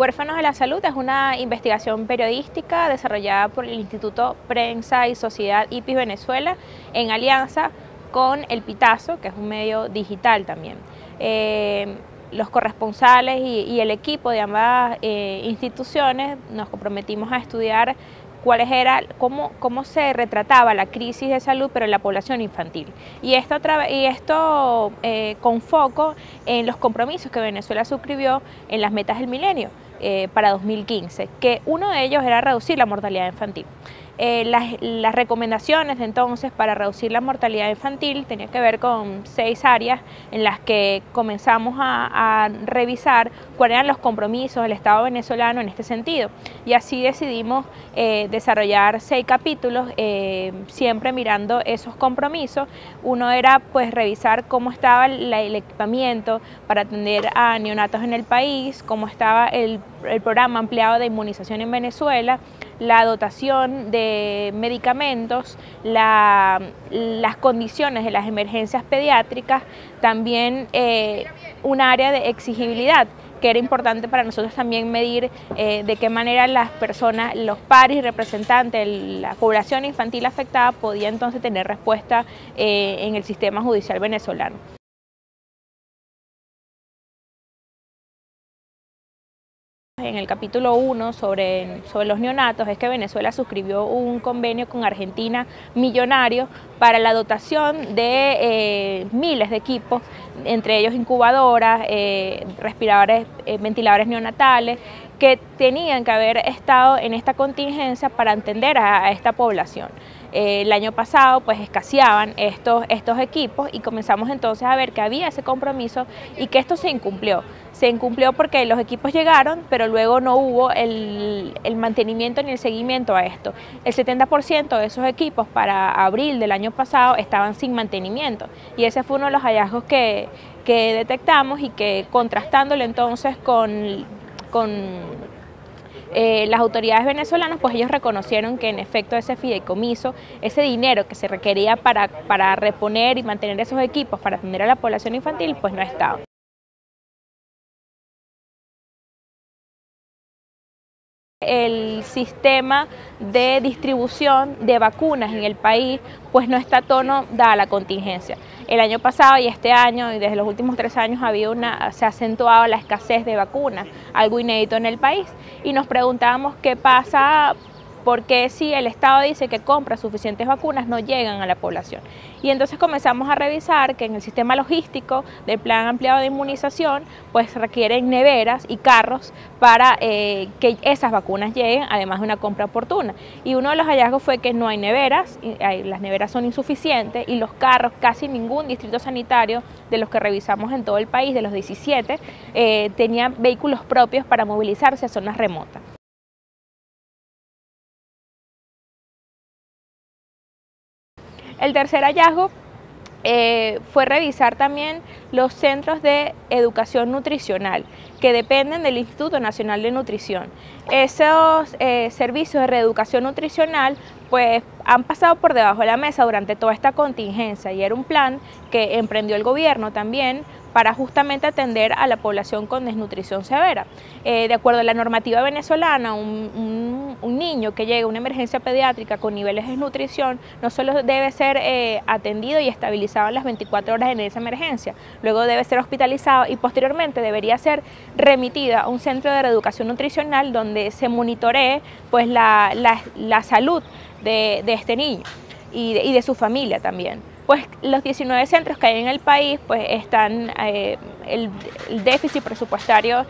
Huérfanos de la Salud es una investigación periodística desarrollada por el Instituto Prensa y Sociedad IPIS Venezuela en alianza con El Pitazo, que es un medio digital también. Los corresponsales y el equipo de ambas instituciones nos comprometimos a estudiar cómo se retrataba la crisis de salud pero en la población infantil. Y esto con foco en los compromisos que Venezuela suscribió en las metas del milenio para 2015, que uno de ellos era reducir la mortalidad infantil. Las recomendaciones de entonces para reducir la mortalidad infantil tenían que ver con 6 áreas en las que comenzamos a revisar cuáles eran los compromisos del Estado venezolano en este sentido. Y así decidimos desarrollar 6 capítulos, siempre mirando esos compromisos. Uno era pues revisar cómo estaba el equipamiento para atender a neonatos en el país, cómo estaba el programa ampliado de inmunización en Venezuela, la dotación de medicamentos, las condiciones de las emergencias pediátricas, también un área de exigibilidad, que era importante para nosotros también medir de qué manera las personas, los padres y representantes de la población infantil afectada podía entonces tener respuesta en el sistema judicial venezolano. En el capítulo 1 sobre los neonatos es que Venezuela suscribió un convenio con Argentina millonario para la dotación de miles de equipos, entre ellos incubadoras, respiradores, ventiladores neonatales, que tenían que haber estado en esta contingencia para atender a esta población. El año pasado pues escaseaban estos equipos y comenzamos entonces a ver que había ese compromiso y que esto se incumplió. Se incumplió porque los equipos llegaron, pero luego no hubo el mantenimiento ni el seguimiento a esto. El 70% de esos equipos para abril del año pasado estaban sin mantenimiento y ese fue uno de los hallazgos que detectamos y que contrastándolo entonces con las autoridades venezolanas, pues ellos reconocieron que en efecto ese fideicomiso, ese dinero que se requería para reponer y mantener esos equipos para atender a la población infantil, pues no estaba. El sistema de distribución de vacunas en el país pues no está a tono dada la contingencia. El año pasado y este año y desde los últimos 3 años se ha acentuado la escasez de vacunas, algo inédito en el país, y nos preguntábamos qué pasa, porque si el Estado dice que compra suficientes vacunas no llegan a la población. Y entonces comenzamos a revisar que en el sistema logístico del plan ampliado de inmunización pues requieren neveras y carros para que esas vacunas lleguen, además de una compra oportuna. Y uno de los hallazgos fue que no hay neveras, las neveras son insuficientes y los carros, casi ningún distrito sanitario de los que revisamos en todo el país, de los 17, tenían vehículos propios para movilizarse a zonas remotas. El tercer hallazgo fue revisar también los centros de educación nutricional que dependen del Instituto Nacional de Nutrición. Esos servicios de reeducación nutricional pues han pasado por debajo de la mesa durante toda esta contingencia y era un plan que emprendió el gobierno también para justamente atender a la población con desnutrición severa. De acuerdo a la normativa venezolana, un niño que llegue a una emergencia pediátrica con niveles de desnutrición no solo debe ser atendido y estabilizado en las 24 horas en esa emergencia, luego debe ser hospitalizado y posteriormente debería ser remitida a un centro de reeducación nutricional donde se monitoree pues, la salud de este niño y de su familia también. Pues los 19 centros que hay en el país pues están, el déficit presupuestario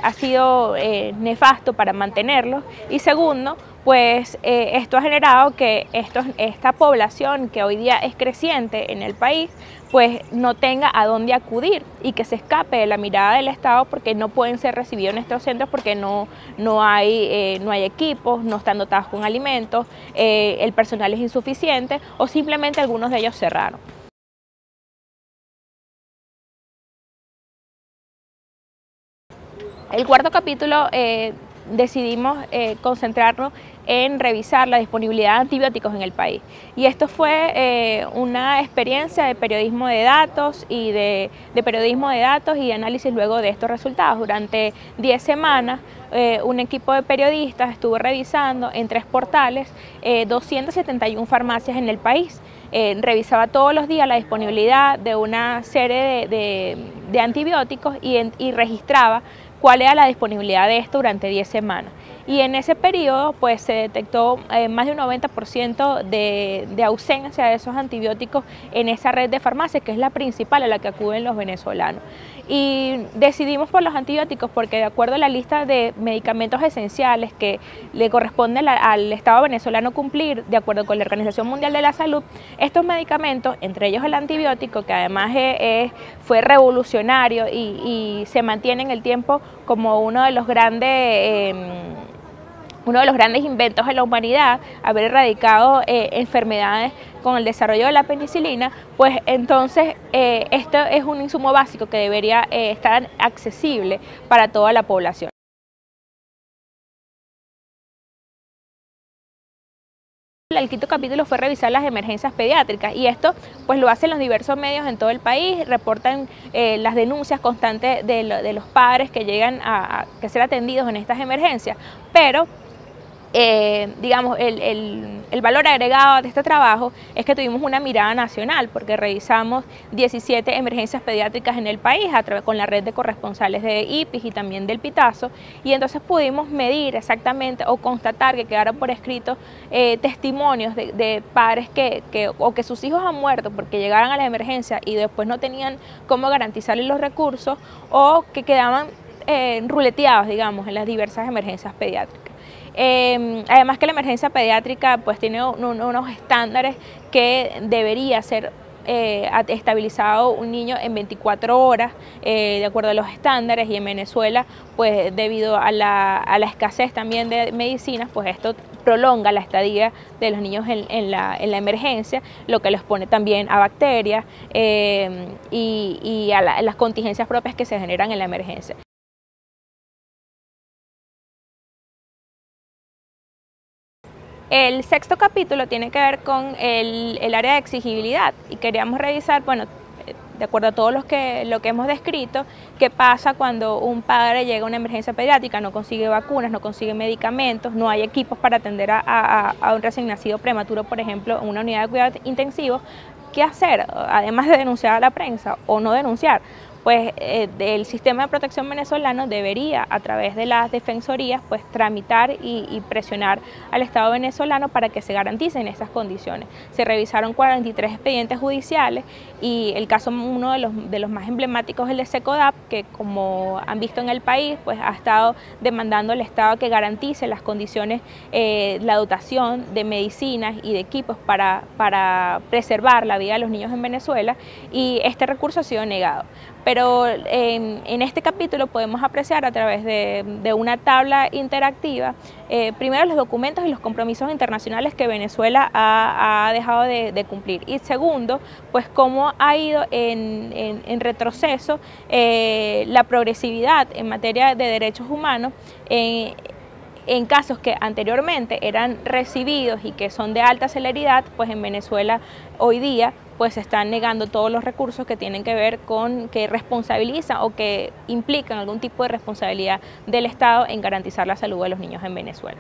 ha sido nefasto para mantenerlos, y segundo, pues esto ha generado que esta población que hoy día es creciente en el país pues no tenga a dónde acudir y que se escape de la mirada del Estado porque no pueden ser recibidos en estos centros porque no hay equipos, no están dotados con alimentos, el personal es insuficiente o simplemente algunos de ellos cerraron. El cuarto capítulo decidimos concentrarnos en revisar la disponibilidad de antibióticos en el país. Y esto fue una experiencia de periodismo de datos y de periodismo de datos y análisis luego de estos resultados. Durante 10 semanas un equipo de periodistas estuvo revisando en 3 portales 271 farmacias en el país. Revisaba todos los días la disponibilidad de una serie de antibióticos y registraba cuál era la disponibilidad de esto durante 10 semanas. Y en ese periodo pues se detectó más de un 90% de ausencia de esos antibióticos en esa red de farmacias, que es la principal a la que acuden los venezolanos. Y decidimos por los antibióticos porque, de acuerdo a la lista de medicamentos esenciales que le corresponde al Estado venezolano cumplir, de acuerdo con la Organización Mundial de la Salud, estos medicamentos, entre ellos el antibiótico, que además fue revolucionario y se mantiene en el tiempo como uno de los grandes inventos de la humanidad, haber erradicado enfermedades con el desarrollo de la penicilina, pues entonces esto es un insumo básico que debería estar accesible para toda la población. El quinto capítulo fue revisar las emergencias pediátricas, y esto pues lo hacen los diversos medios en todo el país. Reportan las denuncias constantes de los padres que llegan a ser atendidos en estas emergencias, pero digamos, el valor agregado de este trabajo es que tuvimos una mirada nacional, porque revisamos 17 emergencias pediátricas en el país con la red de corresponsales de IPIS y también del Pitazo, y entonces pudimos medir exactamente o constatar que quedaron por escrito testimonios de padres que sus hijos han muerto porque llegaron a la emergencia y después no tenían cómo garantizarles los recursos, o que quedaban ruleteados, digamos, en las diversas emergencias pediátricas. Además que la emergencia pediátrica pues tiene unos estándares que debería ser estabilizado un niño en 24 horas, de acuerdo a los estándares, y en Venezuela pues debido a la escasez también de medicinas, pues esto prolonga la estadía de los niños en la emergencia, lo que los pone también a bacterias y a las contingencias propias que se generan en la emergencia. El sexto capítulo tiene que ver con el área de exigibilidad, y queríamos revisar, bueno, de acuerdo a todo lo que hemos descrito, qué pasa cuando un padre llega a una emergencia pediátrica, no consigue vacunas, no consigue medicamentos, no hay equipos para atender a un recién nacido prematuro, por ejemplo, en una unidad de cuidados intensivos. ¿Qué hacer? Además de denunciar a la prensa o no denunciar. Pues el sistema de protección venezolano debería, a través de las defensorías, pues tramitar y presionar al Estado venezolano para que se garanticen esas condiciones. Se revisaron 43 expedientes judiciales, y el caso, uno de los más emblemáticos, es el de Secodap, que, como han visto en el país, pues ha estado demandando al Estado que garantice las condiciones, la dotación de medicinas y de equipos para preservar la vida de los niños en Venezuela, y este recurso ha sido negado. Pero en este capítulo podemos apreciar, a través de una tabla interactiva, primero los documentos y los compromisos internacionales que Venezuela ha dejado de cumplir, y segundo, pues cómo ha ido en retroceso la progresividad en materia de derechos humanos en casos que anteriormente eran recibidos y que son de alta celeridad. Pues en Venezuela hoy día pues se están negando todos los recursos que tienen que ver con, que responsabilizan o que implican algún tipo de responsabilidad del Estado en garantizar la salud de los niños en Venezuela.